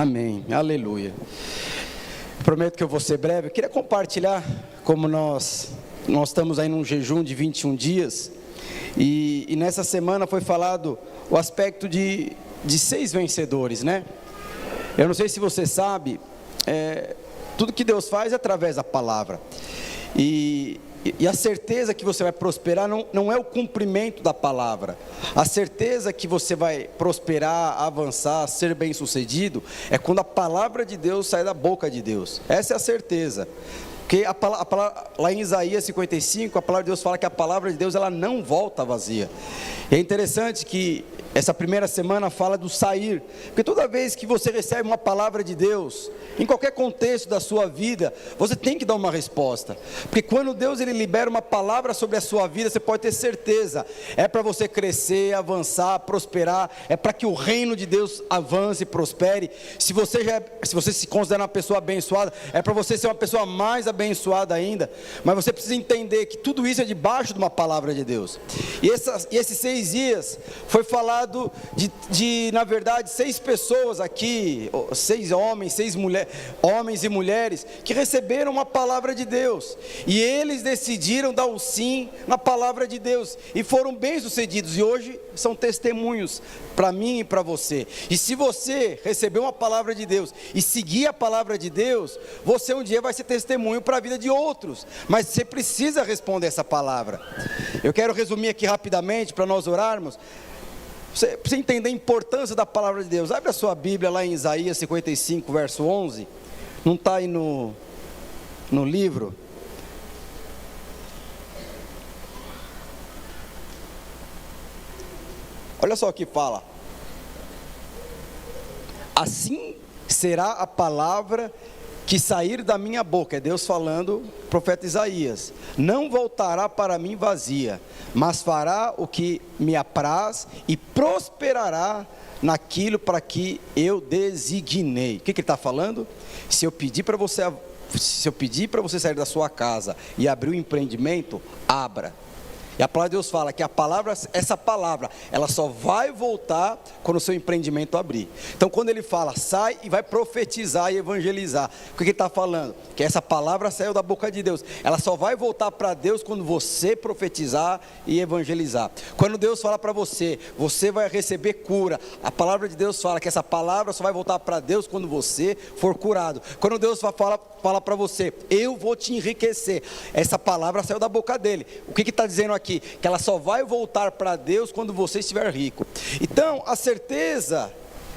Amém, aleluia. Prometo que eu vou ser breve. Eu queria compartilhar como nós estamos aí num jejum de 21 dias e nessa semana foi falado o aspecto de 6 vencedores, né? Eu não sei se você sabe, tudo que Deus faz é através da palavra e a certeza que você vai prosperar não é o cumprimento da palavra. A certeza que você vai prosperar, avançar, ser bem sucedido é quando a palavra de Deus sai da boca de Deus. Essa é a certeza. Porque lá em Isaías 55, a palavra de Deus fala que a palavra de Deus ela não volta vazia. E é interessante que essa primeira semana fala do sair, porque toda vez que você recebe uma palavra de Deus, em qualquer contexto da sua vida, você tem que dar uma resposta, porque quando Deus ele libera uma palavra sobre a sua vida, você pode ter certeza, é para você crescer, avançar, prosperar, é para que o reino de Deus avance e prospere. Se você se considera uma pessoa abençoada, é para você ser uma pessoa mais abençoada ainda, mas você precisa entender que tudo isso é debaixo de uma palavra de Deus. E esses 6 dias foi falado na verdade 6 pessoas aqui, 6 homens, 6 mulheres, homens e mulheres que receberam uma palavra de Deus, e eles decidiram dar o sim na palavra de Deus, e foram bem sucedidos, e hoje são testemunhos para mim e para você. E se você receber uma palavra de Deus e seguir a palavra de Deus, você um dia vai ser testemunho para a vida de outros, mas você precisa responder essa palavra. Eu quero resumir aqui rapidamente para nós orarmos. Você precisa entender a importância da palavra de Deus. Abre a sua Bíblia lá em Isaías 55, verso 11. Não está aí no livro. Olha só o que fala. Assim será a palavra que sair da minha boca, é Deus falando, profeta Isaías, não voltará para mim vazia, mas fará o que me apraz e prosperará naquilo para que eu designei. O que ele está falando? Se eu pedir para você sair da sua casa e abrir um empreendimento, abra. E a palavra de Deus fala que essa palavra, ela só vai voltar quando o seu empreendimento abrir. Então quando ele fala, sai e vai profetizar e evangelizar, o que ele está falando? Que essa palavra saiu da boca de Deus, ela só vai voltar para Deus quando você profetizar e evangelizar. Quando Deus fala para você, você vai receber cura, a palavra de Deus fala que essa palavra só vai voltar para Deus quando você for curado. Quando Deus fala para você, eu vou te enriquecer, essa palavra saiu da boca dele. O que está dizendo aqui? Que ela só vai voltar para Deus quando você estiver rico. Então a certeza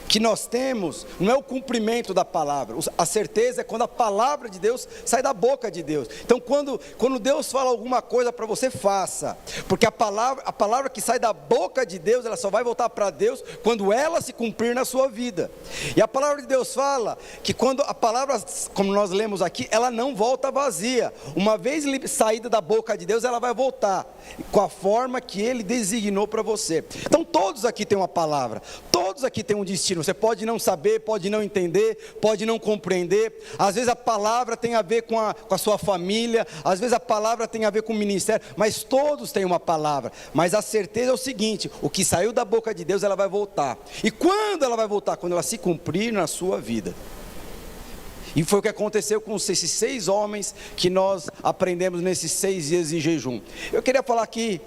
que nós temos não é o cumprimento da palavra, a certeza é quando a palavra de Deus sai da boca de Deus. Então quando Deus fala alguma coisa para você, faça, porque a palavra que sai da boca de Deus, ela só vai voltar para Deus quando ela se cumprir na sua vida. E a palavra de Deus fala que quando a palavra, como nós lemos aqui, ela não volta vazia, uma vez saída da boca de Deus, ela vai voltar com a forma que Ele designou para você. Então todos aqui têm uma palavra, todos aqui têm um destino. Você pode não saber, pode não entender, pode não compreender. Às vezes a palavra tem a ver com a sua família, às vezes a palavra tem a ver com o ministério, mas todos têm uma palavra. Mas a certeza é o seguinte: o que saiu da boca de Deus, ela vai voltar. E quando ela vai voltar? Quando ela se cumprir na sua vida. E foi o que aconteceu com esses 6 homens que nós aprendemos nesses 6 dias de jejum. Eu queria falar aqui,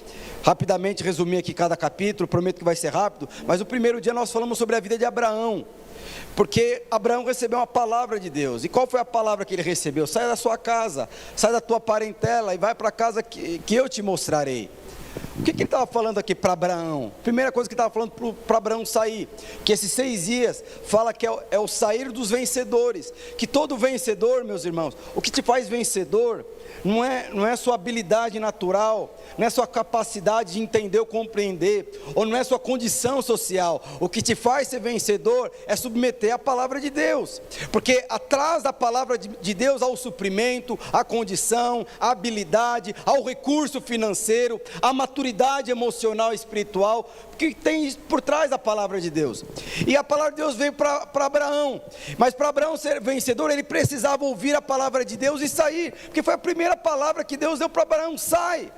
rapidamente, resumir aqui cada capítulo, prometo que vai ser rápido, mas o primeiro dia nós falamos sobre a vida de Abraão, porque Abraão recebeu uma palavra de Deus. E qual foi a palavra que ele recebeu? Sai da sua casa, sai da tua parentela e vai para a casa que eu te mostrarei. O que ele estava falando aqui para Abraão? Primeira coisa que ele estava falando para Abraão sair, que esses 6 dias fala que é o sair dos vencedores, que todo vencedor, meus irmãos, o que te faz vencedor não é sua habilidade natural, não é sua capacidade de entender ou compreender, ou não é sua condição social. O que te faz ser vencedor é submeter a palavra de Deus, porque atrás da palavra de Deus há o suprimento, a condição, a habilidade, há o recurso financeiro, a maturidade emocional e espiritual, que tem por trás da palavra de Deus. E a palavra de Deus veio para Abraão, mas para Abraão ser vencedor, ele precisava ouvir a palavra de Deus e sair, porque foi a primeira palavra que Deus deu para Abraão: sai.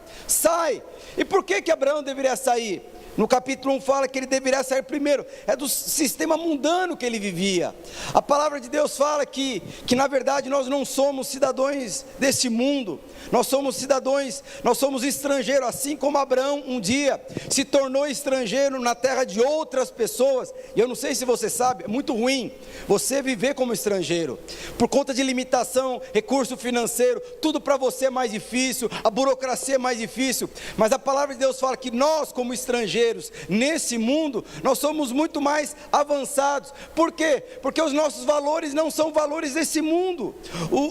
E por que Abraão deveria sair? No capítulo 1 fala que ele deveria sair primeiro, é do sistema mundano que ele vivia. A palavra de Deus fala que na verdade nós não somos cidadãos deste mundo, nós somos cidadãos, nós somos estrangeiros, assim como Abraão um dia se tornou estrangeiro na terra de outras pessoas. E eu não sei se você sabe, é muito ruim você viver como estrangeiro, por conta de limitação, recurso financeiro, tudo para você é mais difícil, a burocracia é mais difícil, mas a palavra de Deus fala que nós como estrangeiros, nesse mundo, nós somos muito mais avançados. Por quê? Porque os nossos valores não são valores desse mundo,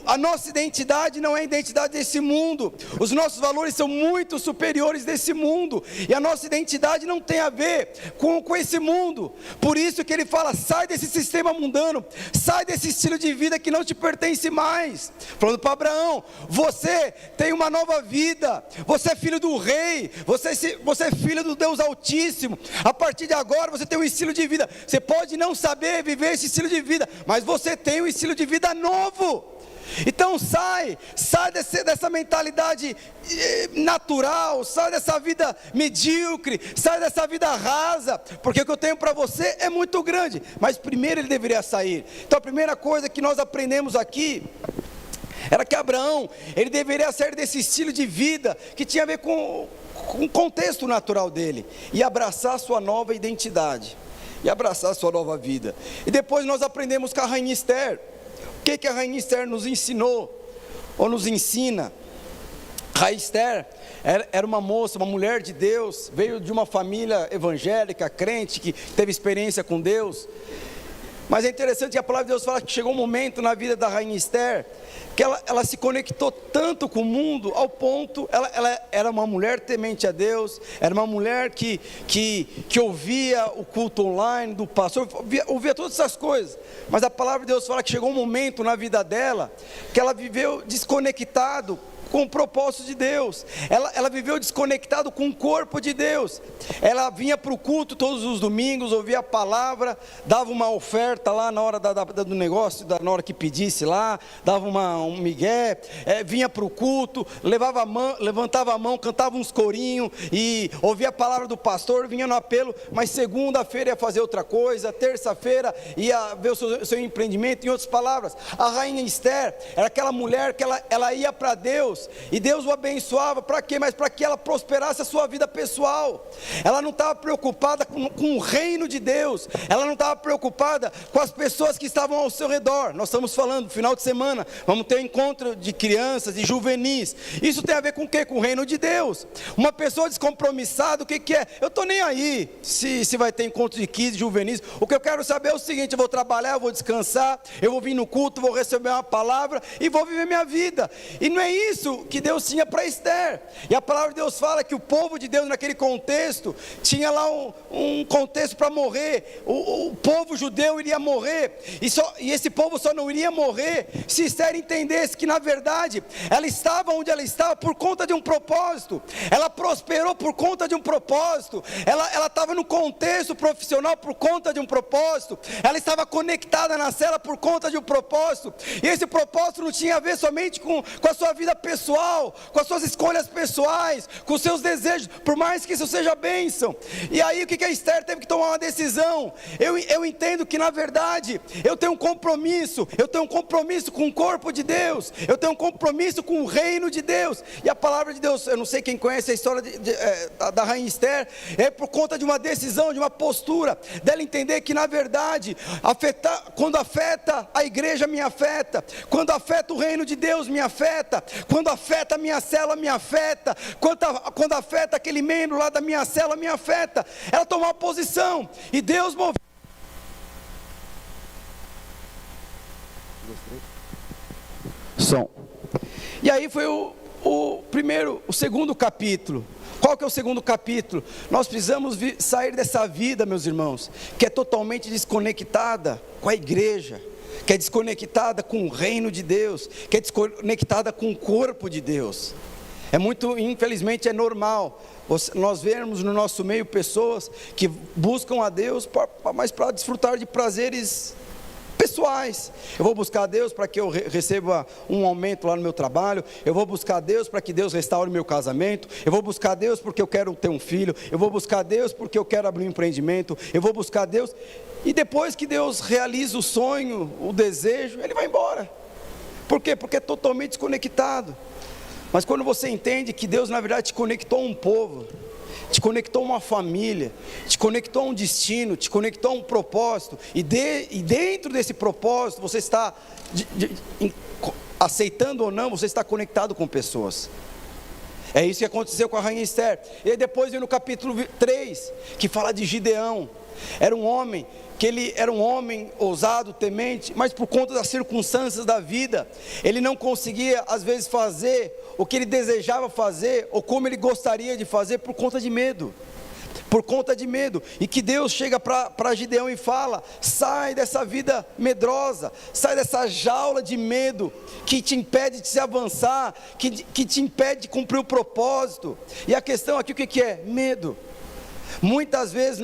a nossa identidade não é a identidade desse mundo, os nossos valores são muito superiores desse mundo, e a nossa identidade não tem a ver com esse mundo. Por isso que ele fala, sai desse sistema mundano, sai desse estilo de vida que não te pertence mais. Falando para Abraão, você tem uma nova vida, você é filho do rei, você é filho do Deus Altíssimo. A partir de agora você tem um estilo de vida. Você pode não saber viver esse estilo de vida, mas você tem um estilo de vida novo. Então sai dessa mentalidade natural, sai dessa vida medíocre, sai dessa vida rasa, porque o que eu tenho para você é muito grande, mas primeiro ele deveria sair. Então a primeira coisa que nós aprendemos aqui era que Abraão, ele deveria sair desse estilo de vida que tinha a ver com o contexto natural dele, e abraçar a sua nova identidade, e abraçar a sua nova vida. E depois nós aprendemos com a rainha Esther. O que a rainha Esther nos ensinou, ou nos ensina? A rainha Esther era uma moça, uma mulher de Deus, veio de uma família evangélica, crente, que teve experiência com Deus. Mas é interessante que a palavra de Deus fala que chegou um momento na vida da rainha Esther, que ela se conectou tanto com o mundo, ao ponto, ela era uma mulher temente a Deus, era uma mulher que ouvia o culto online do pastor, ouvia todas essas coisas, mas a palavra de Deus fala que chegou um momento na vida dela, que ela viveu desconectado com o propósito de Deus, ela viveu desconectado com o corpo de Deus. Ela vinha para o culto todos os domingos, ouvia a palavra, dava uma oferta lá na hora do negócio, na hora que pedisse lá, dava um migué, vinha para o culto, levantava a mão, cantava uns corinhos, e ouvia a palavra do pastor, vinha no apelo, mas segunda-feira ia fazer outra coisa, terça-feira ia ver o seu empreendimento. Em outras palavras, a rainha Esther era aquela mulher que ela ia para Deus, e Deus o abençoava, para quê? Mas para que ela prosperasse a sua vida pessoal. Ela não estava preocupada com o reino de Deus, ela não estava preocupada com as pessoas que estavam ao seu redor. Nós estamos falando, no final de semana, vamos ter um encontro de crianças e juvenis, isso tem a ver com o quê? Com o reino de Deus. Uma pessoa descompromissada, o que é? Eu estou nem aí, se vai ter encontro de kids, juvenis, o que eu quero saber é o seguinte, eu vou trabalhar, eu vou descansar, eu vou vir no culto, vou receber uma palavra, e vou viver minha vida. E não é isso que Deus tinha para Esther. E a palavra de Deus fala que o povo de Deus naquele contexto, tinha lá um contexto para morrer, o povo judeu iria morrer, e esse povo só não iria morrer, se Esther entendesse que na verdade, ela estava onde ela estava por conta de um propósito, ela prosperou por conta de um propósito, ela estava no contexto profissional por conta de um propósito, ela estava conectada na cela por conta de um propósito, e esse propósito não tinha a ver somente com a sua vida pessoal, com as suas escolhas pessoais, com os seus desejos, por mais que isso seja bênção. E aí o que a Esther teve que tomar uma decisão? Eu entendo que na verdade eu tenho um compromisso com o corpo de Deus, eu tenho um compromisso com o reino de Deus. E a palavra de Deus, eu não sei quem conhece a história da rainha Esther, é por conta de uma decisão, de uma postura dela entender que na verdade quando afeta a igreja me afeta, quando afeta o reino de Deus me afeta, quando afeta a minha célula me afeta, quando afeta aquele membro lá da minha célula me afeta. Ela tomou uma posição, e Deus moveu. Som. E aí foi o segundo capítulo. Qual que é o segundo capítulo? Nós precisamos sair dessa vida, meus irmãos, que é totalmente desconectada com a igreja, que é desconectada com o reino de Deus, que é desconectada com o corpo de Deus. Infelizmente é normal nós vermos no nosso meio pessoas que buscam a Deus, mas para desfrutar de prazeres pessoais. Eu vou buscar a Deus para que eu receba um aumento lá no meu trabalho. Eu vou buscar a Deus para que Deus restaure meu casamento. Eu vou buscar a Deus porque eu quero ter um filho. Eu vou buscar a Deus porque eu quero abrir um empreendimento. Eu vou buscar a Deus. E depois que Deus realiza o sonho, o desejo, ele vai embora. Por quê? Porque é totalmente desconectado. Mas quando você entende que Deus na verdade te conectou a um povo, te conectou a uma família, te conectou a um destino, te conectou a um propósito, e dentro desse propósito você está aceitando ou não, você está conectado com pessoas. É isso que aconteceu com a rainha Esther. E aí depois vem no capítulo 3, que fala de Gideão. Era um homem que ele era um homem ousado, temente, mas por conta das circunstâncias da vida, ele não conseguia às vezes fazer o que ele desejava fazer, ou como ele gostaria de fazer, por conta de medo. Por conta de medo, e que Deus chega para Gideão e fala: sai dessa vida medrosa, sai dessa jaula de medo, que te impede de se avançar, que te impede de cumprir o propósito. E a questão aqui, o que é? Medo. Muitas vezes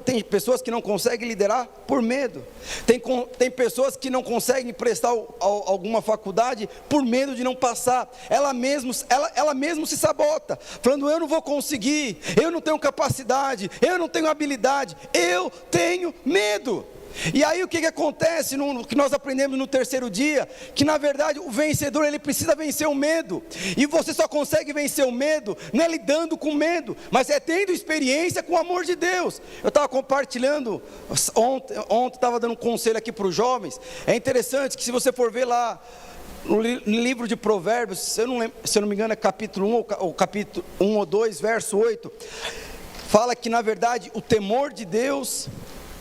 tem pessoas que não conseguem liderar por medo, tem pessoas que não conseguem prestar alguma faculdade por medo de não passar, ela mesmo se sabota, falando: eu não vou conseguir, eu não tenho capacidade, eu não tenho habilidade, eu tenho medo. E aí o que acontece, no que nós aprendemos no terceiro dia, que na verdade o vencedor, ele precisa vencer o medo, e você só consegue vencer o medo, não é lidando com medo, mas é tendo experiência com o amor de Deus. Eu estava compartilhando, ontem estava dando um conselho aqui para os jovens. É interessante que se você for ver lá, no livro de Provérbios, se eu não me engano é capítulo 1, ou capítulo 1 ou 2, verso 8, fala que na verdade o temor de Deus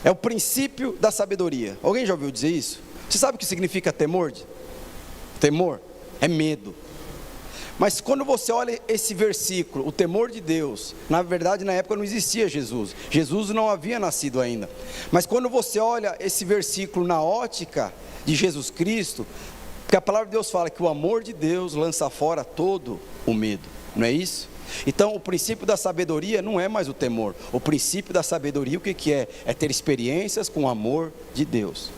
é o princípio da sabedoria. Alguém já ouviu dizer isso? Você sabe o que significa temor? Temor é medo. Mas quando você olha esse versículo, o temor de Deus, na verdade na época não existia Jesus. Jesus não havia nascido ainda. Mas quando você olha esse versículo na ótica de Jesus Cristo, porque a palavra de Deus fala que o amor de Deus lança fora todo o medo. Não é isso? Então o princípio da sabedoria não é mais o temor. O princípio da sabedoria o que é? É ter experiências com o amor de Deus.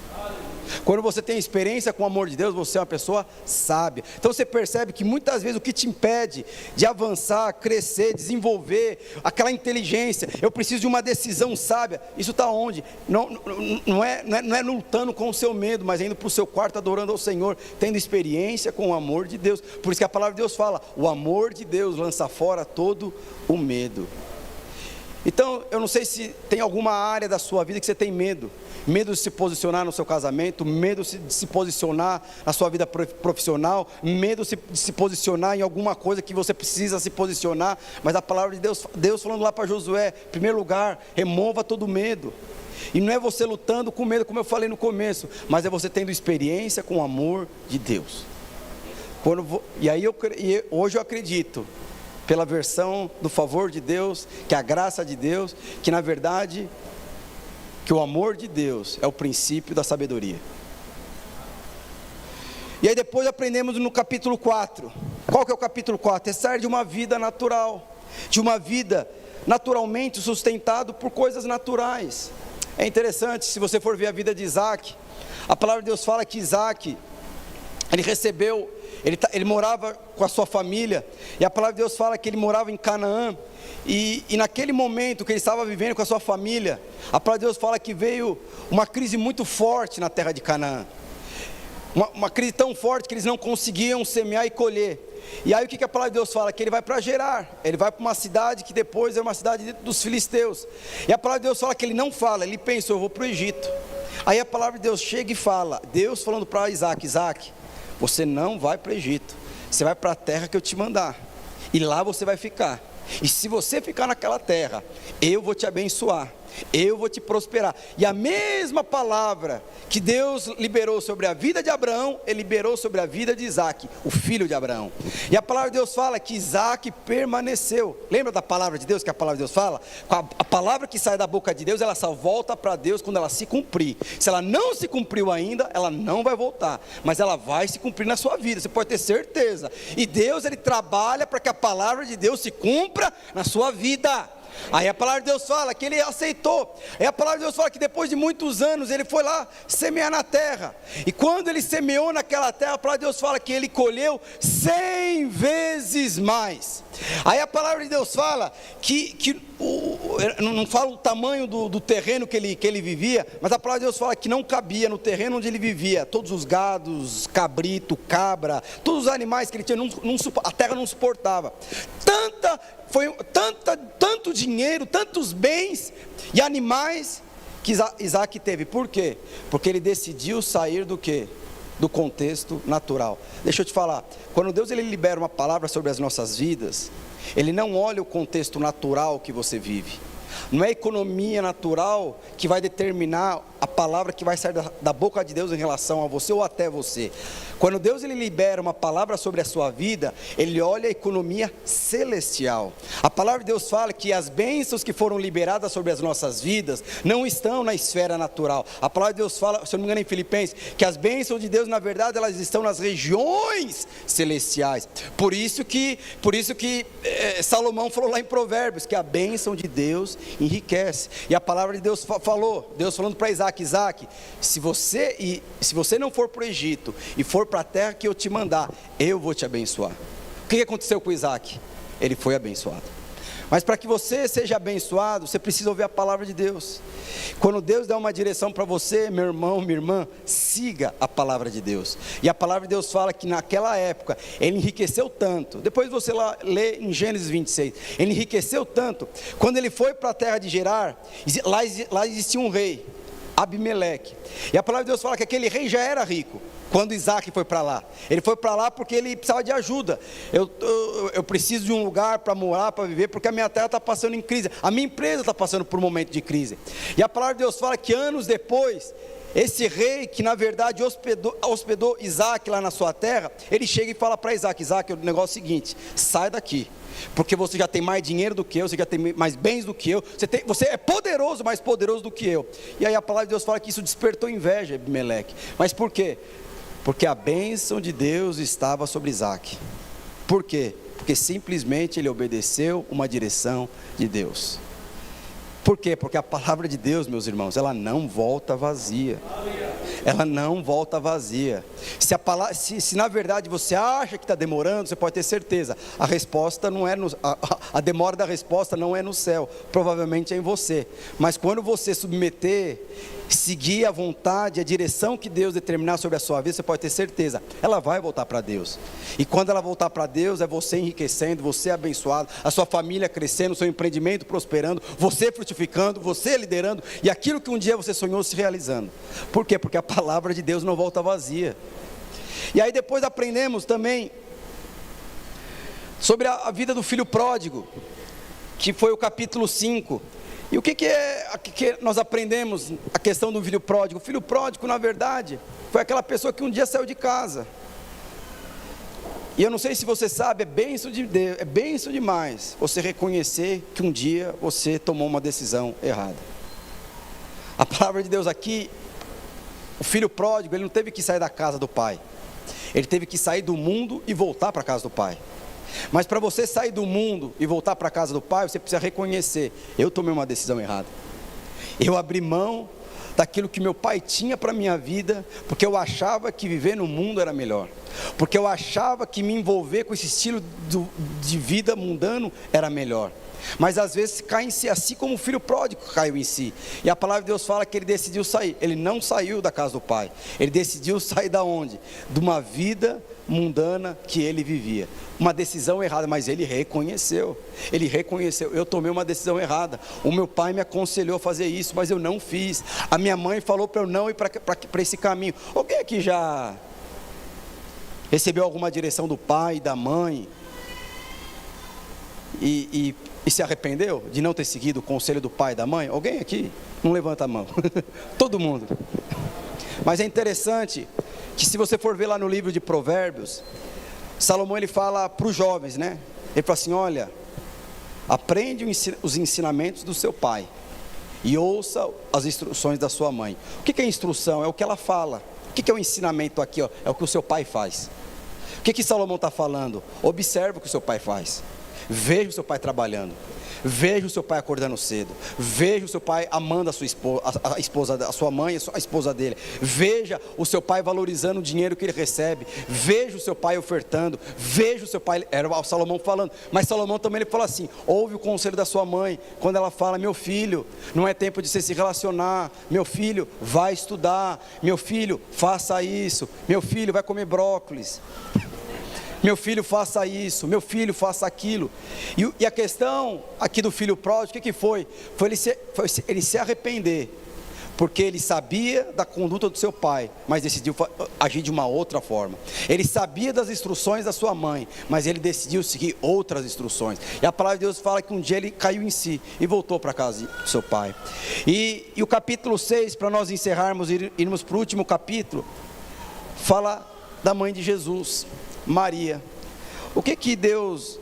Quando você tem experiência com o amor de Deus, você é uma pessoa sábia. Então você percebe que muitas vezes o que te impede de avançar, crescer, desenvolver aquela inteligência, eu preciso de uma decisão sábia. Isso está onde? Não é lutando com o seu medo, mas indo para o seu quarto adorando ao Senhor, tendo experiência com o amor de Deus. Por isso que a palavra de Deus fala: o amor de Deus lança fora todo o medo. Então, eu não sei se tem alguma área da sua vida que você tem medo. Medo de se posicionar no seu casamento, medo de se posicionar na sua vida profissional, medo de se posicionar em alguma coisa que você precisa se posicionar. Mas a palavra de Deus falando lá para Josué, em primeiro lugar, remova todo medo. E não é você lutando com medo, como eu falei no começo, mas é você tendo experiência com o amor de Deus. Hoje eu acredito, pela versão do favor de Deus, que a graça de Deus, que na verdade, que o amor de Deus é o princípio da sabedoria. E aí depois aprendemos no capítulo 4, qual que é o capítulo 4? É sair de uma vida natural, de uma vida naturalmente sustentada por coisas naturais. É interessante, se você for ver a vida de Isaac, a palavra de Deus fala que Isaac, ele morava com a sua família, e a palavra de Deus fala que ele morava em Canaã, e naquele momento que ele estava vivendo com a sua família, a palavra de Deus fala que veio uma crise muito forte na terra de Canaã, uma crise tão forte que eles não conseguiam semear e colher. E aí o que a palavra de Deus fala? Que ele vai para Gerar, ele vai para uma cidade que depois é uma cidade dos filisteus, e a palavra de Deus fala que ele não fala, ele pensou: eu vou para o Egito. Aí a palavra de Deus chega e fala, Deus falando para Isaac: Isaac, você não vai para o Egito, você vai para a terra que eu te mandar, e lá você vai ficar, e se você ficar naquela terra, eu vou te abençoar, eu vou te prosperar. E a mesma palavra que Deus liberou sobre a vida de Abraão, Ele liberou sobre a vida de Isaac, o filho de Abraão. E a palavra de Deus fala que Isaac permaneceu. Lembra da palavra de Deus, que a palavra de Deus fala? A palavra que sai da boca de Deus, ela só volta para Deus quando ela se cumprir. Se ela não se cumpriu ainda, ela não vai voltar, mas ela vai se cumprir na sua vida, você pode ter certeza. E Deus, Ele trabalha para que a palavra de Deus se cumpra na sua vida. Aí a palavra de Deus fala que ele aceitou. Aí a palavra de Deus fala que depois de muitos anos ele foi lá semear na terra. E quando ele semeou naquela terra, a palavra de Deus fala que ele colheu 100 vezes mais. Aí a palavra de Deus fala não fala o tamanho do terreno que ele vivia, mas a palavra de Deus fala que não cabia no terreno onde ele vivia, todos os gados, cabrito, cabra, todos os animais que ele tinha, a terra não suportava. Tanto dinheiro, tantos bens e animais que Isaac teve. Por quê? Porque ele decidiu sair do quê? Do contexto natural. Deixa eu te falar, quando Deus ele libera uma palavra sobre as nossas vidas, Ele não olha o contexto natural que você vive. Não é a economia natural que vai determinar a palavra que vai sair da boca de Deus em relação a você ou até você. Quando Deus ele libera uma palavra sobre a sua vida, Ele olha a economia celestial. A palavra de Deus fala que as bênçãos que foram liberadas sobre as nossas vidas não estão na esfera natural. A palavra de Deus fala, se eu não me engano em Filipenses, que as bênçãos de Deus na verdade elas estão nas regiões celestiais. Por isso que Salomão falou lá em Provérbios, que a bênção de Deus enriquece. E a palavra de Deus falou, Deus falando para Isaac, se você não for para o Egito e for para a terra que eu te mandar, eu vou te abençoar. O que aconteceu com Isaac? Ele foi abençoado. Mas para que você seja abençoado, você precisa ouvir a palavra de Deus. Quando Deus dá uma direção para você, meu irmão, minha irmã, siga a palavra de Deus. E a palavra de Deus fala que naquela época, ele enriqueceu tanto. Depois você lê em Gênesis 26. Ele enriqueceu tanto. Quando ele foi para a terra de Gerar, lá existia um rei, Abimeleque. E a palavra de Deus fala que aquele rei já era rico. Quando Isaac foi para lá, ele foi para lá porque ele precisava de ajuda. Eu preciso de um lugar para morar, para viver, porque a minha terra está passando em crise, a minha empresa está passando por um momento de crise. E a palavra de Deus fala que anos depois, esse rei que na verdade hospedou Isaac lá na sua terra, ele chega e fala para Isaac, o negócio é o seguinte, sai daqui, porque você já tem mais dinheiro do que eu, você já tem mais bens do que eu, você é poderoso, mais poderoso do que eu. E aí a palavra de Deus fala que isso despertou inveja, Abimeleque. Mas por quê? Porque a bênção de Deus estava sobre Isaac. Por quê? Porque simplesmente ele obedeceu uma direção de Deus. Por quê? Porque a palavra de Deus, meus irmãos, ela não volta vazia. Ela não volta vazia. Se na verdade você acha que está demorando, você pode ter certeza, a resposta não é a demora da resposta não é no céu, provavelmente é em você. Mas quando você submeter, seguir a vontade, a direção que Deus determinar sobre a sua vida, você pode ter certeza, ela vai voltar para Deus. E quando ela voltar para Deus, é você enriquecendo, você abençoado, a sua família crescendo, o seu empreendimento prosperando, você frutificando, você liderando, e aquilo que um dia você sonhou se realizando. Por quê? Porque a palavra de Deus não volta vazia. E aí depois aprendemos também sobre a vida do filho pródigo, que foi o capítulo 5. E o que nós aprendemos? A questão do filho pródigo. O filho pródigo, na verdade, foi aquela pessoa que um dia saiu de casa. E eu não sei se você sabe, é bênção de Deus, é bênção demais você reconhecer que um dia você tomou uma decisão errada. A palavra de Deus aqui, o filho pródigo, ele não teve que sair da casa do pai. Ele teve que sair do mundo e voltar para a casa do pai. Mas para você sair do mundo e voltar para a casa do pai, você precisa reconhecer, eu tomei uma decisão errada. Eu abri mão daquilo que meu pai tinha para a minha vida, porque eu achava que viver no mundo era melhor. Porque eu achava que me envolver com esse estilo de vida mundano era melhor. Mas às vezes cai em si, assim como o filho pródigo caiu em si. E a palavra de Deus fala que ele decidiu sair. Ele não saiu da casa do pai. Ele decidiu sair da onde? De uma vida mundana que ele vivia. Uma decisão errada, mas ele reconheceu. Ele reconheceu, eu tomei uma decisão errada. O meu pai me aconselhou a fazer isso, mas eu não fiz. A minha mãe falou para eu não ir para esse caminho. Alguém aqui já recebeu alguma direção do pai, da mãe e se arrependeu de não ter seguido o conselho do pai e da mãe? Alguém aqui? Não levanta a mão. Todo mundo. Mas é interessante que se você for ver lá no livro de Provérbios, Salomão ele fala para os jovens, né? Ele fala assim, olha, aprende os ensinamentos do seu pai e ouça as instruções da sua mãe. O que é instrução? É o que ela fala. O que é o ensinamento aqui? É o que o seu pai faz. O que Salomão está falando? Observe o que o seu pai faz. Veja o seu pai trabalhando. Veja o seu pai acordando cedo. Veja o seu pai amando a sua esposa, a esposa, a sua mãe, a esposa dele. Veja o seu pai valorizando o dinheiro que ele recebe. Veja o seu pai ofertando. Veja o seu pai, era o Salomão falando, mas Salomão também ele fala assim: ouve o conselho da sua mãe, quando ela fala: meu filho, não é tempo de você se relacionar, meu filho, vai estudar, meu filho, faça isso, meu filho, vai comer brócolis. Meu filho, faça isso, meu filho, faça aquilo. E a questão aqui do filho pródigo, o que foi? Foi ele se arrepender, porque ele sabia da conduta do seu pai, mas decidiu agir de uma outra forma. Ele sabia das instruções da sua mãe, mas ele decidiu seguir outras instruções. E a palavra de Deus fala que um dia ele caiu em si e voltou para a casa do seu pai. E o capítulo 6, para nós encerrarmos e irmos para o último capítulo, fala da mãe de Jesus, Maria. O que Deus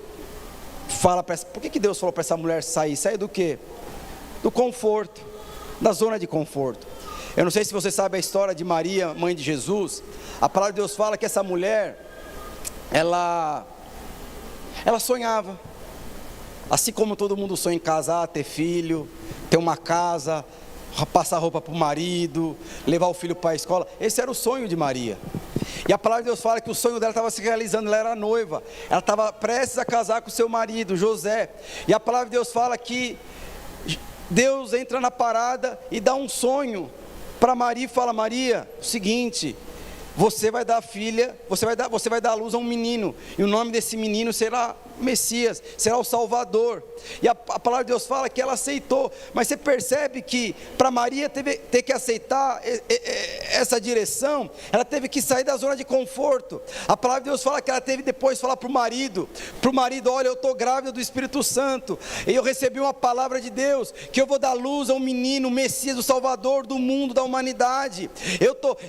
fala para essa, por que Deus falou para essa mulher sair? Sair do quê? Do conforto, da zona de conforto. Eu não sei se você sabe a história de Maria, mãe de Jesus. A palavra de Deus fala que essa mulher, ela sonhava, assim como todo mundo sonha em casar, ter filho, ter uma casa, passar roupa para o marido, levar o filho para a escola. Esse era o sonho de Maria. E a palavra de Deus fala que o sonho dela estava se realizando. Ela era noiva, ela estava prestes a casar com seu marido, José. E a palavra de Deus fala que Deus entra na parada e dá um sonho para Maria e fala: Maria, o seguinte, você vai dar filha, você vai dar à luz a um menino, e o nome desse menino será Messias, será o Salvador. E a palavra de Deus fala que ela aceitou. Mas você percebe que para Maria ter que aceitar essa direção, ela teve que sair da zona de conforto. A palavra de Deus fala que ela teve depois falar para o marido: olha, eu estou grávida do Espírito Santo, e eu recebi uma palavra de Deus, que eu vou dar luz a um menino, o Messias, o Salvador do mundo, da humanidade.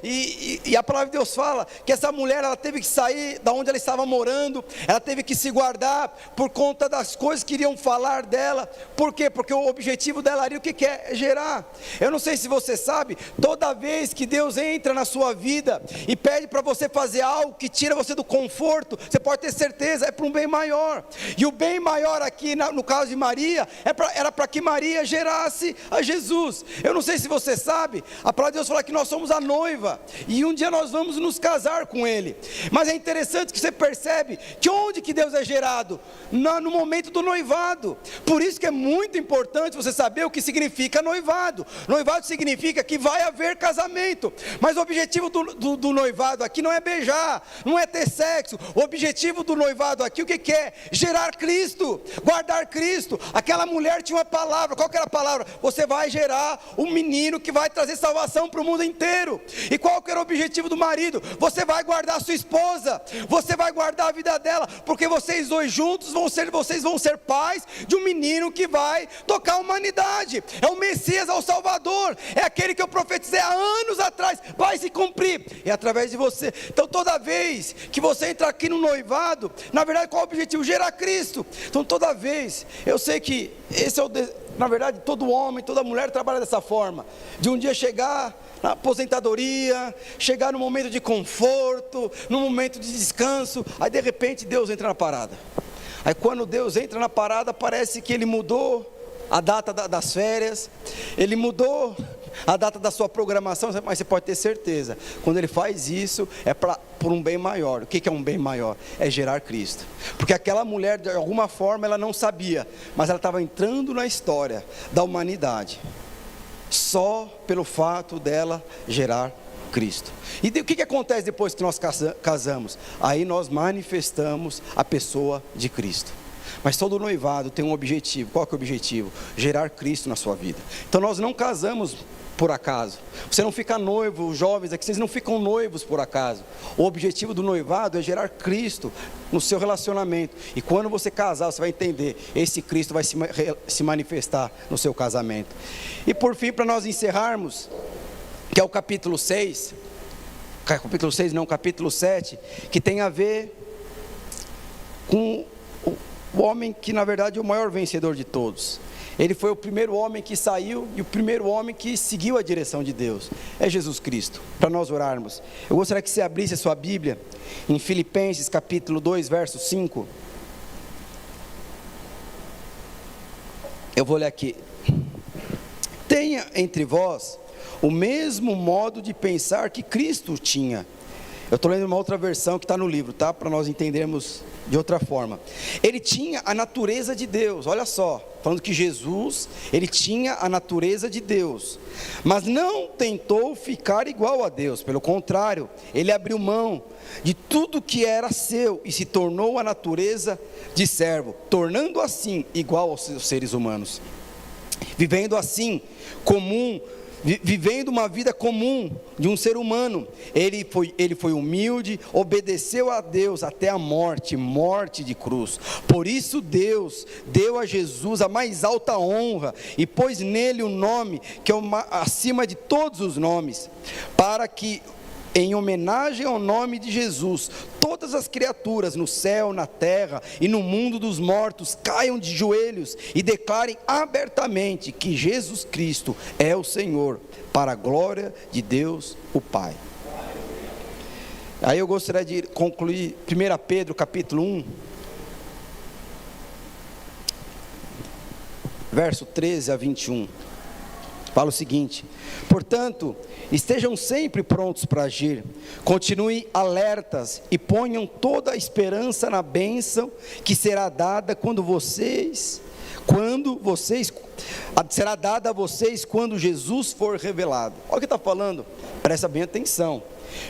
E a palavra de Deus fala que essa mulher, ela teve que sair da onde ela estava morando, ela teve que se guardar por conta das coisas que iriam falar dela. Por quê? Porque o objetivo dela ali, o que é? Gerar. Eu não sei se você sabe, toda vez que Deus entra na sua vida e pede para você fazer algo que tira você do conforto, você pode ter certeza, é para um bem maior. E o bem maior aqui, no caso de Maria, era para que Maria gerasse a Jesus. Eu não sei se você sabe, a palavra de Deus fala que nós somos a noiva, e um dia nós vamos nos casar com Ele. Mas é interessante que você percebe que onde que Deus é gerado? No momento do noivado. Por isso que é muito importante você saber o que significa noivado. Noivado significa que vai haver casamento, mas o objetivo do noivado aqui não é beijar, não é ter sexo. O objetivo do noivado aqui, o que é? Gerar Cristo, guardar Cristo. Aquela mulher tinha uma palavra. Qual que era a palavra? Você vai gerar um menino que vai trazer salvação para o mundo inteiro. E qual que era o objetivo do marido? Você vai guardar a sua esposa, você vai guardar a vida dela, porque vocês dois juntos vocês vão ser pais de um menino que vai tocar a humanidade. É o Messias, é o Salvador, é aquele que eu profetizei há anos atrás, vai se cumprir, é através de você. Então toda vez que você entra aqui no noivado, na verdade qual é o objetivo? Gerar Cristo. Então toda vez, eu sei que esse é na verdade todo homem, toda mulher trabalha dessa forma, de um dia chegar na aposentadoria, chegar no momento de conforto, no momento de descanso, aí de repente Deus entra na parada. Aí quando Deus entra na parada, parece que Ele mudou a data das férias, Ele mudou a data da sua programação, mas você pode ter certeza, quando Ele faz isso, é por um bem maior. O que é um bem maior? É gerar Cristo. Porque aquela mulher, de alguma forma, ela não sabia, mas ela estava entrando na história da humanidade, só pelo fato dela gerar Cristo. E o que acontece depois que nós casamos? Aí nós manifestamos a pessoa de Cristo. Mas todo noivado tem um objetivo. Qual que é o objetivo? Gerar Cristo na sua vida. Então nós não casamos por acaso. Você não fica noivo, os jovens aqui, vocês não ficam noivos por acaso. O objetivo do noivado é gerar Cristo no seu relacionamento. E quando você casar, você vai entender, esse Cristo vai se manifestar no seu casamento. E por fim, para nós encerrarmos, que é o capítulo 6, capítulo 7, que tem a ver com o homem que na verdade é o maior vencedor de todos. Ele foi o primeiro homem que saiu e o primeiro homem que seguiu a direção de Deus. É Jesus Cristo. Para nós orarmos, eu gostaria que você abrisse a sua Bíblia em Filipenses capítulo 2, verso 5. Eu vou ler aqui. Tenha entre vós o mesmo modo de pensar que Cristo tinha. Eu estou lendo uma outra versão que está no livro, tá? Para nós entendermos de outra forma. Ele tinha a natureza de Deus, olha só, falando que Jesus, ele tinha a natureza de Deus, mas não tentou ficar igual a Deus, pelo contrário, ele abriu mão de tudo que era seu e se tornou a natureza de servo, tornando assim igual aos seres humanos, vivendo assim vivendo uma vida comum de um ser humano. Ele foi humilde, obedeceu a Deus até a morte de cruz. Por isso Deus deu a Jesus a mais alta honra e pôs nele o nome que é acima de todos os nomes, para que, em homenagem ao nome de Jesus, todas as criaturas no céu, na terra e no mundo dos mortos caiam de joelhos e declarem abertamente que Jesus Cristo é o Senhor, para a glória de Deus o Pai. Aí eu gostaria de concluir 1 Pedro capítulo 1, verso 13 a 21. Fala o seguinte: portanto, estejam sempre prontos para agir, continuem alertas e ponham toda a esperança na bênção que será dada será dada a vocês quando Jesus for revelado. Olha o que está falando, presta bem atenção,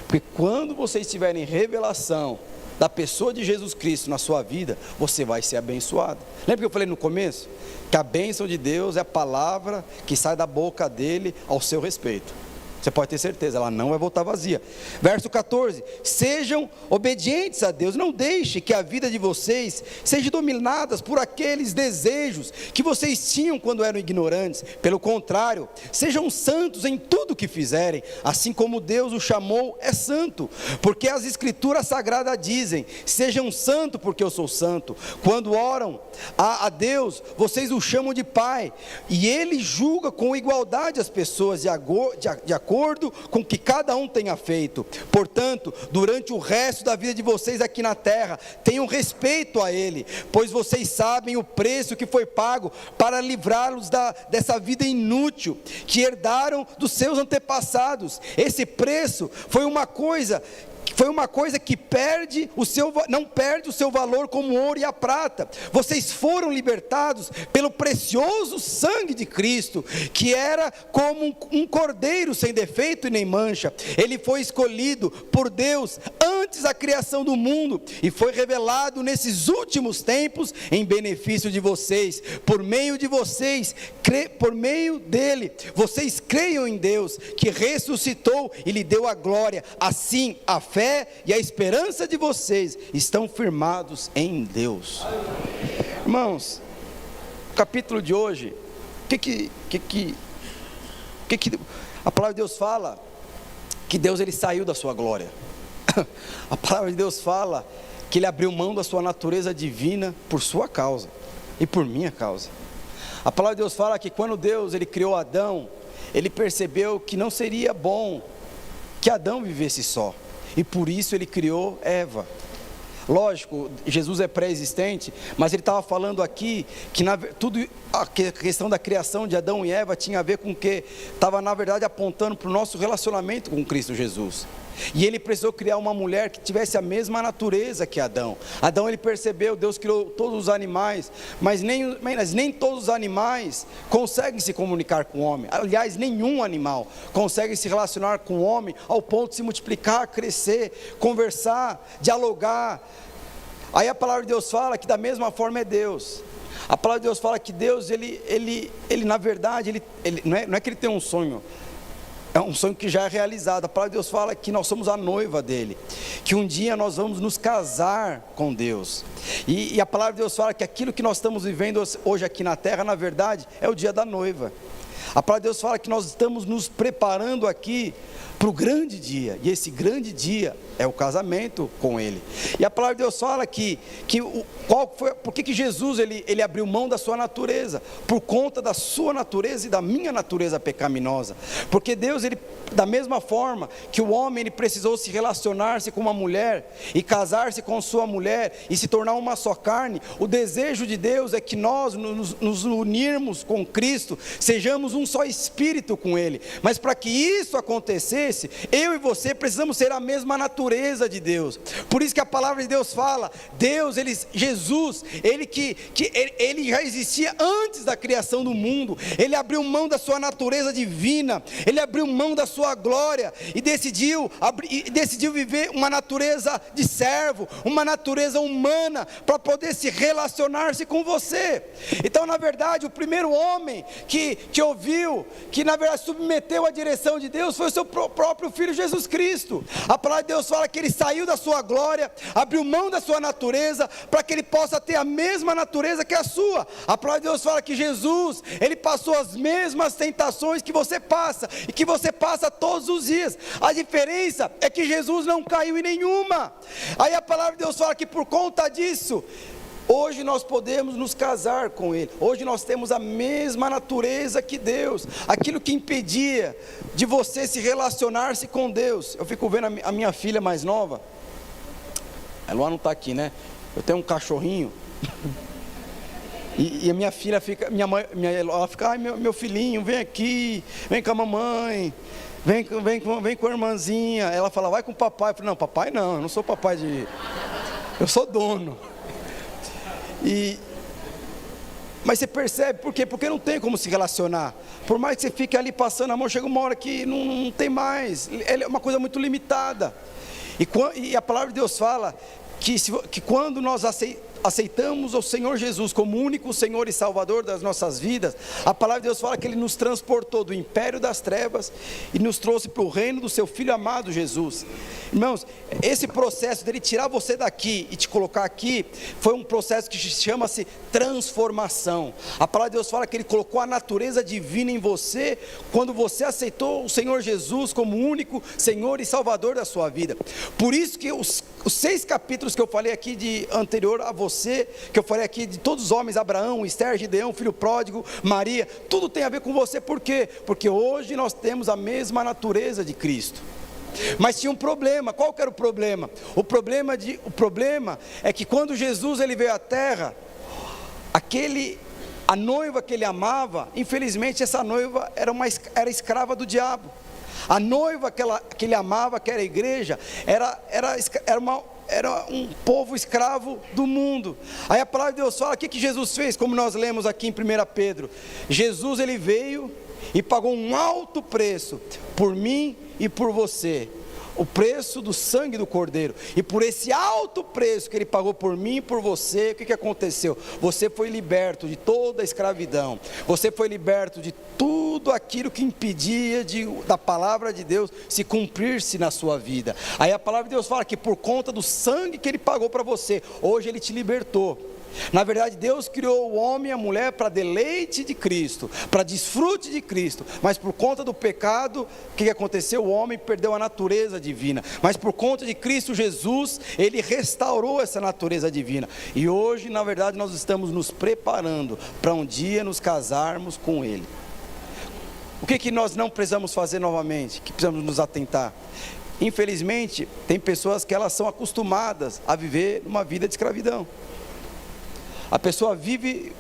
porque quando vocês tiverem revelação da pessoa de Jesus Cristo na sua vida, você vai ser abençoado. Lembra que eu falei no começo? Que a bênção de Deus é a palavra que sai da boca dele ao seu respeito. Você pode ter certeza, ela não vai voltar vazia. Verso 14: sejam obedientes a Deus, não deixe que a vida de vocês seja dominada por aqueles desejos que vocês tinham quando eram ignorantes. Pelo contrário, sejam santos em tudo que fizerem, assim como Deus o chamou é santo, porque as escrituras sagradas dizem: sejam santos porque eu sou santo. Quando oram a Deus, vocês o chamam de Pai, e Ele julga com igualdade as pessoas de acordo com o que cada um tenha feito. Portanto, durante o resto da vida de vocês aqui na terra, tenham respeito a Ele, pois vocês sabem o preço que foi pago para livrá-los dessa vida inútil que herdaram dos seus antepassados. Esse preço foi uma coisa que não perde o seu valor como o ouro e a prata. Vocês foram libertados pelo precioso sangue de Cristo, que era como um cordeiro sem defeito e nem mancha. Ele foi escolhido por Deus antes da criação do mundo e foi revelado nesses últimos tempos em benefício de vocês. Por meio dele, vocês creiam em Deus, que ressuscitou e lhe deu a glória. Assim, a fé e a esperança de vocês estão firmados em Deus. Irmãos, o capítulo de hoje, a palavra de Deus fala que Deus ele saiu da sua glória. A palavra de Deus fala que ele abriu mão da sua natureza divina por sua causa e por minha causa. A palavra de Deus fala que quando Deus ele criou Adão, ele percebeu que não seria bom que Adão vivesse só, e por isso ele criou Eva. Lógico, Jesus é pré-existente, mas ele estava falando aqui que a questão da criação de Adão e Eva tinha a ver com o que estava na verdade apontando para o nosso relacionamento com Cristo Jesus. E ele precisou criar uma mulher que tivesse a mesma natureza que Adão. Adão ele percebeu, Deus criou todos os animais, mas nem todos os animais conseguem se comunicar com o homem. Aliás, nenhum animal consegue se relacionar com o homem ao ponto de se multiplicar, crescer, conversar, dialogar. Aí a palavra de Deus fala que da mesma forma é Deus. A palavra de Deus fala que Deus, ele na verdade, não é que ele tem um sonho, é um sonho que já é realizado. A palavra de Deus fala que nós somos a noiva dele, que um dia nós vamos nos casar com Deus, e a palavra de Deus fala que aquilo que nós estamos vivendo hoje aqui na terra, na verdade, é o dia da noiva. A palavra de Deus fala que nós estamos nos preparando aqui para o grande dia, e esse grande dia é o casamento com Ele. E a palavra de Deus fala por que Jesus ele abriu mão da sua natureza? Por conta da sua natureza e da minha natureza pecaminosa. Porque Deus Da mesma forma que o homem ele precisou se relacionar-se com uma mulher e casar-se com sua mulher e se tornar uma só carne, o desejo de Deus é que nós nos unirmos com Cristo, sejamos um só espírito com Ele. Mas para que isso acontecesse, eu e você precisamos ser a mesma natureza de Deus. Por isso que a palavra de Deus fala, Jesus, ele já existia antes da criação do mundo. Ele abriu mão da sua natureza divina, ele abriu mão da sua glória e decidiu viver uma natureza de servo, uma natureza humana, para poder se relacionar-se com você. Então, na verdade, o primeiro homem que ouviu, que na verdade submeteu à direção de Deus, foi o seu próprio Filho Jesus Cristo. A palavra de Deus fala que ele saiu da sua glória, abriu mão da sua natureza, para que ele possa ter a mesma natureza que a sua. A palavra de Deus fala que Jesus, ele passou as mesmas tentações que você passa, e que você passa todos os dias. A diferença é que Jesus não caiu em nenhuma. Aí a palavra de Deus fala que por conta disso, hoje nós podemos nos casar com Ele. Hoje nós temos a mesma natureza que Deus. Aquilo que impedia de você se relacionar-se com Deus. Eu fico vendo a minha filha mais nova. A Luana não está aqui, né? Eu tenho um cachorrinho. E a minha filha fica, ela fica, ai meu filhinho, vem aqui, vem com a mamãe, vem com a irmãzinha. Ela fala, vai com o papai. Eu falo, não, papai não, eu não sou papai eu sou dono. Mas você percebe, por quê? Porque não tem como se relacionar. Por mais que você fique ali passando a mão, chega uma hora que não tem mais, é uma coisa muito limitada. E a palavra de Deus fala que quando nós aceitamos o Senhor Jesus como único Senhor e Salvador das nossas vidas, a palavra de Deus fala que Ele nos transportou do império das trevas e nos trouxe para o reino do seu Filho amado Jesus. Irmãos, esse processo dele tirar você daqui e te colocar aqui, foi um processo que chama-se transformação. A palavra de Deus fala que Ele colocou a natureza divina em você, quando você aceitou o Senhor Jesus como único Senhor e Salvador da sua vida. Por isso que os 6 capítulos que eu falei aqui de anterior a você, que eu falei aqui de todos os homens, Abraão, Esther, Gideão, filho pródigo, Maria, tudo tem a ver com você. Por quê? Porque hoje nós temos a mesma natureza de Cristo. Mas tinha um problema. Qual que era o problema? O problema é que quando Jesus ele veio à terra, a noiva que ele amava, infelizmente essa noiva era escrava do diabo. A noiva que ele amava, que era a igreja, era um povo escravo do mundo. Aí a palavra de Deus fala, o que Jesus fez? Como nós lemos aqui em 1 Pedro, Jesus ele veio e pagou um alto preço por mim e por você, o preço do sangue do Cordeiro. E por esse alto preço que Ele pagou por mim e por você, o que aconteceu? Você foi liberto de toda a escravidão, você foi liberto de tudo aquilo que impedia da palavra de Deus se cumprir-se na sua vida. Aí a palavra de Deus fala que por conta do sangue que Ele pagou para você, hoje Ele te libertou. Na verdade, Deus criou o homem e a mulher para deleite de Cristo, para desfrute de Cristo, mas por conta do pecado, o que aconteceu? O homem perdeu a natureza divina, mas por conta de Cristo Jesus, Ele restaurou essa natureza divina, e hoje, na verdade, nós estamos nos preparando para um dia nos casarmos com Ele. O que nós não precisamos fazer novamente, que precisamos nos atentar? Infelizmente, tem pessoas que elas são acostumadas a viver uma vida de escravidão. A pessoa vive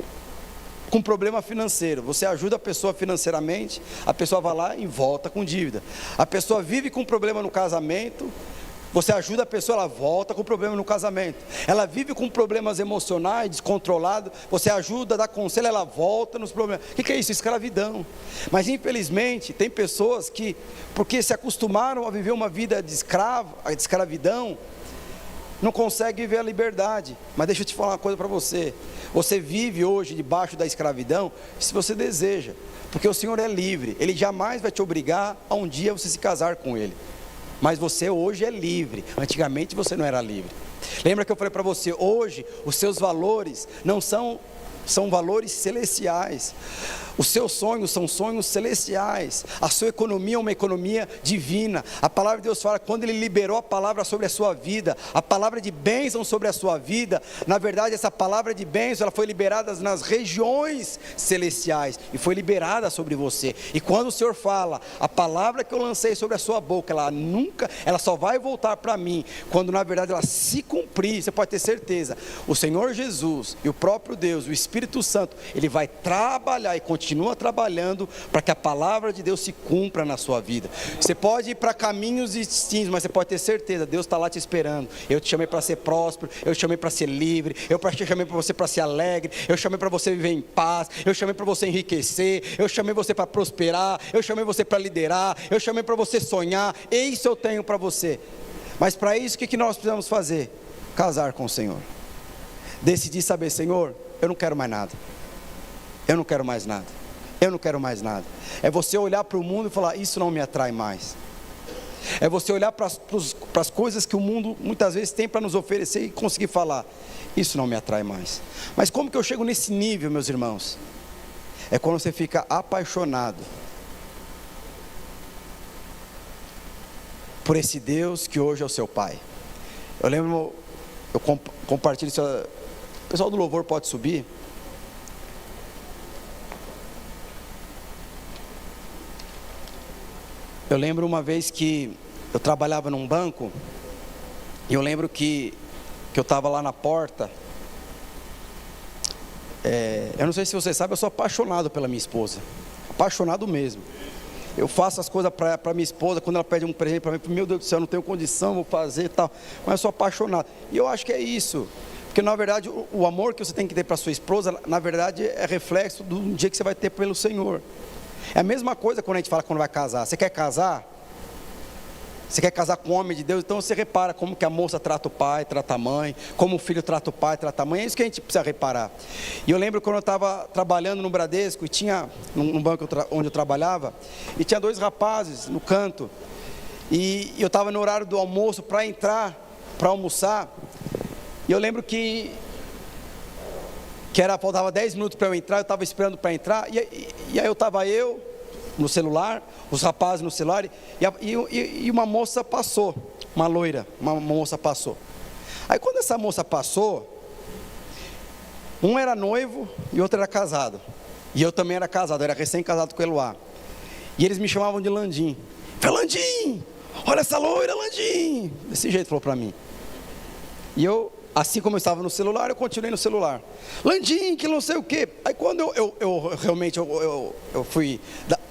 com problema financeiro, você ajuda a pessoa financeiramente, a pessoa vai lá e volta com dívida. A pessoa vive com problema no casamento, você ajuda a pessoa, ela volta com problema no casamento. Ela vive com problemas emocionais, descontrolado, você ajuda, dá conselho, ela volta nos problemas. O que é isso? Escravidão. Mas infelizmente tem pessoas que, porque se acostumaram a viver uma vida de escravidão, não consegue viver a liberdade. Mas deixa eu te falar uma coisa para você. Você vive hoje debaixo da escravidão, se você deseja, porque o Senhor é livre. Ele jamais vai te obrigar a um dia você se casar com Ele. Mas você hoje é livre. Antigamente você não era livre. Lembra que eu falei para você, hoje os seus valores não são são valores celestiais. Os seus sonhos são sonhos celestiais. A sua economia é uma economia divina. A palavra de Deus fala, quando Ele liberou a palavra sobre a sua vida, a palavra de bênção sobre a sua vida, na verdade essa palavra de bênção, ela foi liberada nas regiões celestiais, e foi liberada sobre você. E quando o Senhor fala, a palavra que eu lancei sobre a sua boca, ela só vai voltar para mim, quando na verdade ela se cumprir. Você pode ter certeza, o Senhor Jesus e o próprio Deus, o Espírito Santo, Ele vai trabalhar e continua trabalhando para que a palavra de Deus se cumpra na sua vida. Você pode ir para caminhos distintos, mas você pode ter certeza, Deus está lá te esperando. Eu te chamei para ser próspero, eu te chamei para ser livre, eu te chamei para você para ser alegre, eu chamei para você viver em paz, eu chamei para você enriquecer, eu chamei você para prosperar, eu chamei você para liderar, eu chamei para você sonhar. Isso eu tenho para você. Mas para isso, o que nós precisamos fazer? Casar com o Senhor. Decidir saber, Senhor, eu não quero mais nada. Eu não quero mais nada. Eu não quero mais nada. É você olhar para o mundo e falar, isso não me atrai mais. É você olhar para as coisas que o mundo muitas vezes tem para nos oferecer e conseguir falar, isso não me atrai mais. Mas como que eu chego nesse nível, meus irmãos? É quando você fica apaixonado por esse Deus que hoje é o seu Pai. Eu lembro, eu compartilho isso, o pessoal do louvor pode subir. Eu lembro uma vez que eu trabalhava num banco, e eu lembro que eu estava lá na porta. Eu não sei se você sabe, eu sou apaixonado pela minha esposa, apaixonado mesmo. Eu faço as coisas para minha esposa, quando ela pede um presente para mim, meu Deus do céu, eu não tenho condição, vou fazer e tal, mas eu sou apaixonado. E eu acho que é isso, porque na verdade o amor que você tem que ter para sua esposa, na verdade é reflexo do dia que você vai ter pelo Senhor. É a mesma coisa quando a gente fala quando vai casar. Você quer casar? Você quer casar com o homem de Deus? Então você repara como que a moça trata o pai, trata a mãe, como o filho trata o pai, trata a mãe. É isso que a gente precisa reparar. E eu lembro quando eu estava trabalhando no Bradesco, e tinha, num banco onde eu trabalhava, e tinha 2 rapazes no canto, e eu estava no horário do almoço para entrar, para almoçar, e eu lembro que faltava 10 minutos para eu entrar, eu estava esperando para entrar, e aí eu estava no celular, os rapazes no celular, e uma moça passou, uma loira, uma moça passou. Aí quando essa moça passou, um era noivo e outro era casado, e eu também era casado, eu era recém-casado com o Eloá, e eles me chamavam de Landim. Falei, Landim, olha essa loira, Landim, desse jeito falou para mim. E eu, assim como eu estava no celular, eu continuei no celular. Landim, que não sei o quê. Aí quando eu realmente fui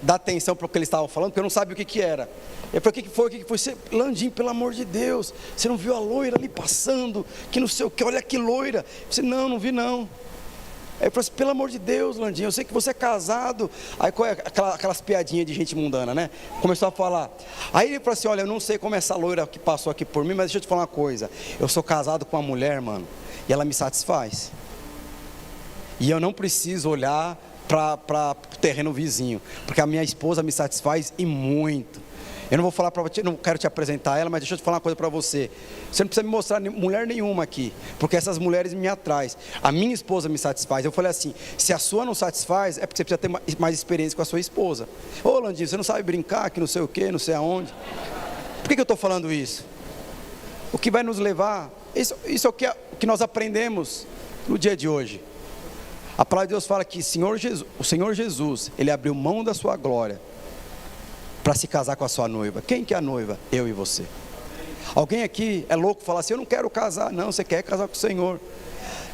dar atenção para o que eles estavam falando, porque eu não sabia o que era. Eu falei, o que foi? Você, Landim, pelo amor de Deus, você não viu a loira ali passando, que não sei o que, olha que loira. Eu disse, não vi não. Aí eu falei assim, pelo amor de Deus, Landim, eu sei que você é casado. Aí aquelas piadinhas de gente mundana, né? Começou a falar. Aí ele falou assim, olha, eu não sei como essa loira que passou aqui por mim, mas deixa eu te falar uma coisa. Eu sou casado com uma mulher, mano, e ela me satisfaz. E eu não preciso olhar para o terreno vizinho, porque a minha esposa me satisfaz e muito. Eu não vou falar para você, não quero te apresentar ela, mas deixa eu te falar uma coisa para você. Você não precisa me mostrar mulher nenhuma aqui, porque essas mulheres me atraem. A minha esposa me satisfaz. Eu falei assim, se a sua não satisfaz, é porque você precisa ter mais experiência com a sua esposa. Ô Landinho, você não sabe brincar, que não sei o que, não sei aonde. Por que eu estou falando isso? O que vai nos levar, isso é o que nós aprendemos no dia de hoje. A palavra de Deus fala que o Senhor Jesus, Ele abriu mão da sua glória para se casar com a sua noiva. Quem que é a noiva? Eu e você. Alguém aqui é louco falar assim, eu não quero casar. Não, você quer casar com o Senhor.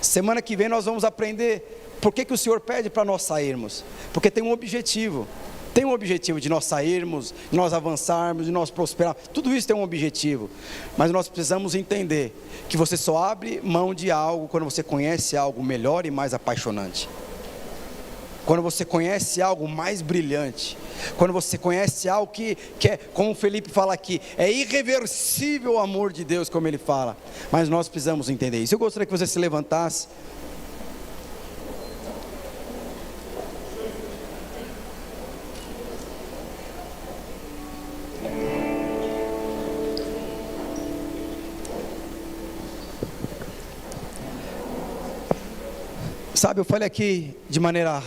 Semana que vem nós vamos aprender por que o Senhor pede para nós sairmos. Porque tem um objetivo. Tem um objetivo de nós sairmos, de nós avançarmos, de nós prosperarmos. Tudo isso tem um objetivo. Mas nós precisamos entender que você só abre mão de algo quando você conhece algo melhor e mais apaixonante. Quando você conhece algo mais brilhante, quando você conhece algo que é, como o Felipe fala aqui, é irreversível o amor de Deus, como ele fala, mas nós precisamos entender isso. Eu gostaria que você se levantasse. Sabe, eu falei aqui de maneira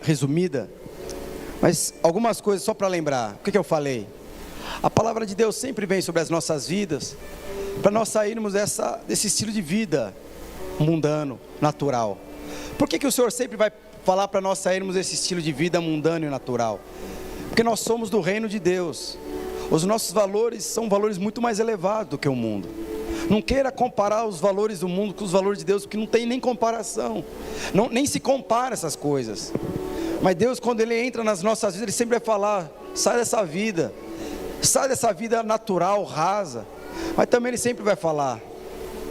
resumida, mas algumas coisas só para lembrar. O que eu falei? A palavra de Deus sempre vem sobre as nossas vidas, para nós sairmos desse estilo de vida mundano, natural. Por que o Senhor sempre vai falar para nós sairmos desse estilo de vida mundano e natural? Porque nós somos do reino de Deus. Os nossos valores são valores muito mais elevados do que o mundo. Não queira comparar os valores do mundo com os valores de Deus, porque não tem nem comparação. Nem se compara essas coisas. Mas Deus, quando Ele entra nas nossas vidas, Ele sempre vai falar: sai dessa vida natural, rasa. Mas também Ele sempre vai falar: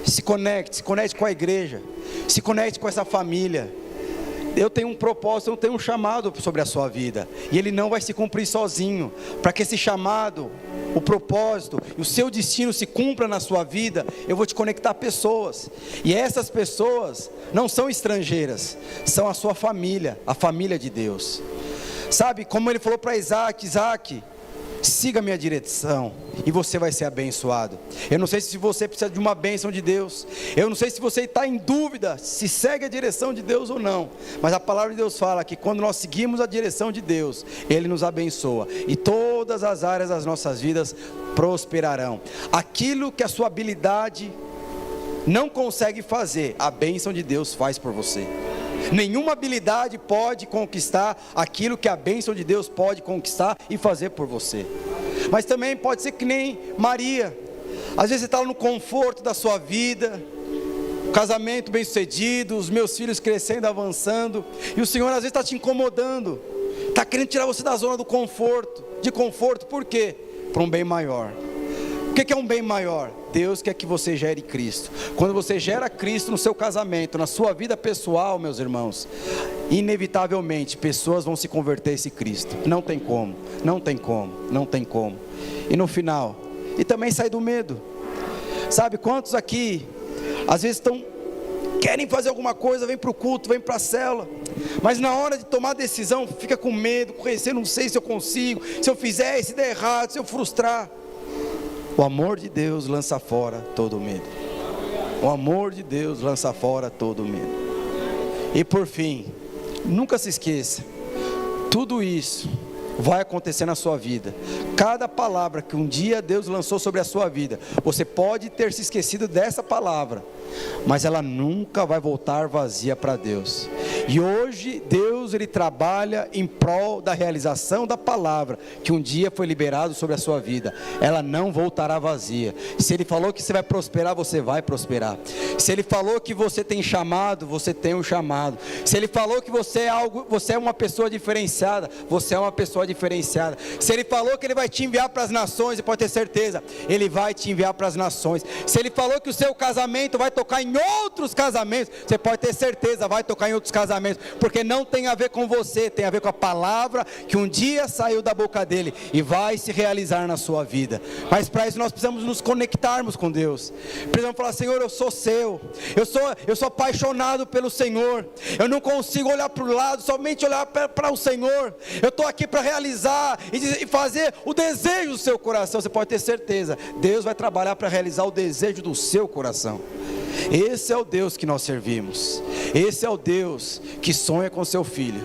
se conecte com a igreja, se conecte com essa família. Eu tenho um propósito, eu tenho um chamado sobre a sua vida, e ele não vai se cumprir sozinho. Para que esse chamado, o propósito e o seu destino se cumpra na sua vida, eu vou te conectar a pessoas, e essas pessoas não são estrangeiras, são a sua família, a família de Deus. Sabe, como ele falou para Isaac: Isaac, siga a minha direção e você vai ser abençoado. Eu não sei se você precisa de uma bênção de Deus, eu não sei se você está em dúvida se segue a direção de Deus ou não, mas a palavra de Deus fala que quando nós seguimos a direção de Deus, Ele nos abençoa, e todas as áreas das nossas vidas prosperarão. Aquilo que a sua habilidade não consegue fazer, a bênção de Deus faz por você. Nenhuma habilidade pode conquistar aquilo que a bênção de Deus pode conquistar e fazer por você. Mas também pode ser que nem Maria. Às vezes você está no conforto da sua vida, casamento bem sucedido, os meus filhos crescendo, avançando, e o Senhor às vezes está te incomodando, está querendo tirar você da zona do conforto, por quê? Para um bem maior. O que é um bem maior? Deus quer que você gere Cristo. Quando você gera Cristo no seu casamento, na sua vida pessoal, meus irmãos, inevitavelmente pessoas vão se converter a esse Cristo. Não tem como. E no final, e também sai do medo. Sabe, quantos aqui às vezes querem fazer alguma coisa, vem para o culto, vem para a célula, mas na hora de tomar decisão fica com medo, com receio: não sei se eu consigo, se eu fizer, se der errado, se eu frustrar. O amor de Deus lança fora todo medo. O amor de Deus lança fora todo medo. E por fim, nunca se esqueça, tudo isso vai acontecer na sua vida. Cada palavra que um dia Deus lançou sobre a sua vida, você pode ter se esquecido dessa palavra, mas ela nunca vai voltar vazia para Deus. E hoje Deus, Ele trabalha em prol da realização da palavra que um dia foi liberado sobre a sua vida. Ela não voltará vazia. Se Ele falou que você vai prosperar, você vai prosperar. Se Ele falou que você tem chamado, você tem um chamado. Se Ele falou que você é uma pessoa diferenciada, você é uma pessoa diferenciada. Se Ele falou que Ele vai te enviar para as nações, você pode ter certeza, Ele vai te enviar para as nações. Se Ele falou que o seu casamento vai tocar em outros casamentos, você pode ter certeza, vai tocar em outros casamentos, porque não tem a ver com você, tem a ver com a palavra que um dia saiu da boca dele e vai se realizar na sua vida. Mas para isso nós precisamos nos conectarmos com Deus. Precisamos falar: Senhor, eu sou seu, eu sou apaixonado pelo Senhor, eu não consigo olhar para o lado, somente olhar para o Senhor. Eu estou aqui para realizar e fazer o desejo do seu coração. Você pode ter certeza, Deus vai trabalhar para realizar o desejo do seu coração. Esse é o Deus que nós servimos. Esse é o Deus que sonha com seu filho.